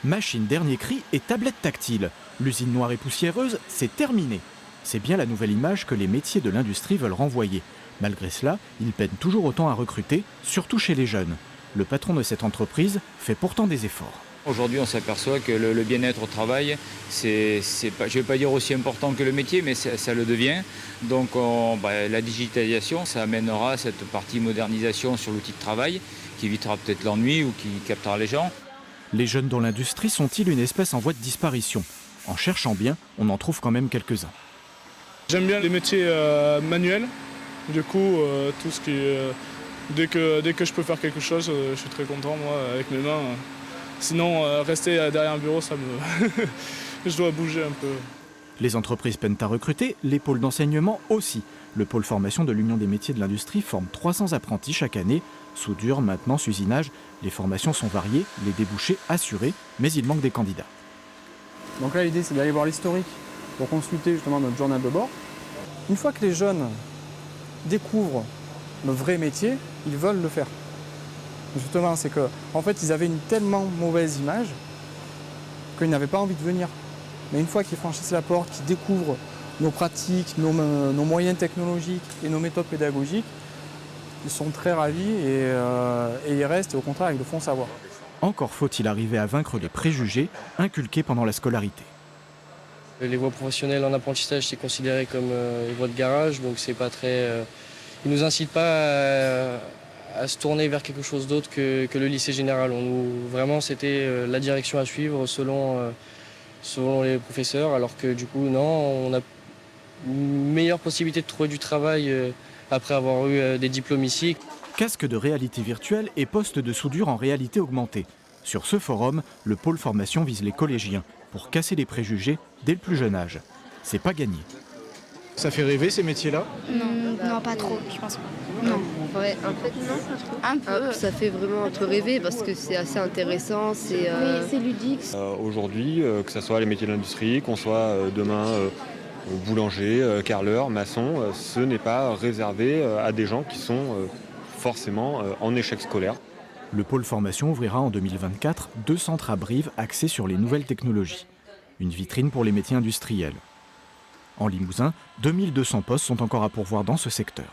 Machine dernier cri et tablette tactile. L'usine noire et poussiéreuse, c'est terminé. C'est bien la nouvelle image que les métiers de l'industrie veulent renvoyer. Malgré cela, ils peinent toujours autant à recruter, surtout chez les jeunes. Le patron de cette entreprise fait pourtant des efforts. Aujourd'hui, on s'aperçoit que le bien-être au travail, c'est pas, je ne vais pas dire aussi important que le métier, mais ça le devient. Donc la digitalisation, ça amènera cette partie modernisation sur l'outil de travail, qui évitera peut-être l'ennui ou qui captera les gens. Les jeunes dans l'industrie sont-ils une espèce en voie de disparition? En cherchant bien, on en trouve quand même quelques-uns. J'aime bien les métiers manuels. Du coup, tout ce qui dès que je peux faire quelque chose, je suis très content, moi, avec mes mains. Sinon, rester derrière un bureau, je dois bouger un peu. Les entreprises peinent à recruter, les pôles d'enseignement aussi. Le pôle formation de l'Union des métiers de l'industrie forme 300 apprentis chaque année. Soudure, maintenance, usinage, les formations sont variées, les débouchés assurés, mais il manque des candidats. Donc là, l'idée, c'est d'aller voir l'historique pour consulter justement notre journal de bord. Une fois que les jeunes découvrent le vrai métier, ils veulent le faire. Justement, c'est qu'en fait, ils avaient une tellement mauvaise image qu'ils n'avaient pas envie de venir. Mais une fois qu'ils franchissent la porte, qu'ils découvrent nos pratiques, nos moyens technologiques et nos méthodes pédagogiques, ils sont très ravis et ils restent et au contraire, ils le font savoir. Encore faut-il arriver à vaincre les préjugés inculqués pendant la scolarité. Les voies professionnelles en apprentissage, c'est considéré comme les voies de garage, donc c'est pas très. Ils nous incitent pas à se tourner vers quelque chose d'autre que le lycée général. Vraiment, c'était la direction à suivre selon les professeurs, alors que du coup, non, on a une meilleure possibilité de trouver du travail après avoir eu des diplômes ici. Casque de réalité virtuelle et poste de soudure en réalité augmentée. Sur ce forum, le pôle formation vise les collégiens pour casser les préjugés dès le plus jeune âge. C'est pas gagné. Ça fait rêver ces métiers-là? Non, pas trop, je pense pas. Non. Ouais, en fait, non, pas trop. Un peu. Ça fait vraiment un peu rêver parce que c'est assez intéressant. Oui, c'est ludique. Aujourd'hui, que ce soit les métiers de l'industrie, qu'on soit demain boulanger, carreleur, maçon, ce n'est pas réservé à des gens qui sont forcément en échec scolaire. Le pôle formation ouvrira en 2024 2 centres à Brive axés sur les nouvelles technologies. Une vitrine pour les métiers industriels. En Limousin, 2200 postes sont encore à pourvoir dans ce secteur.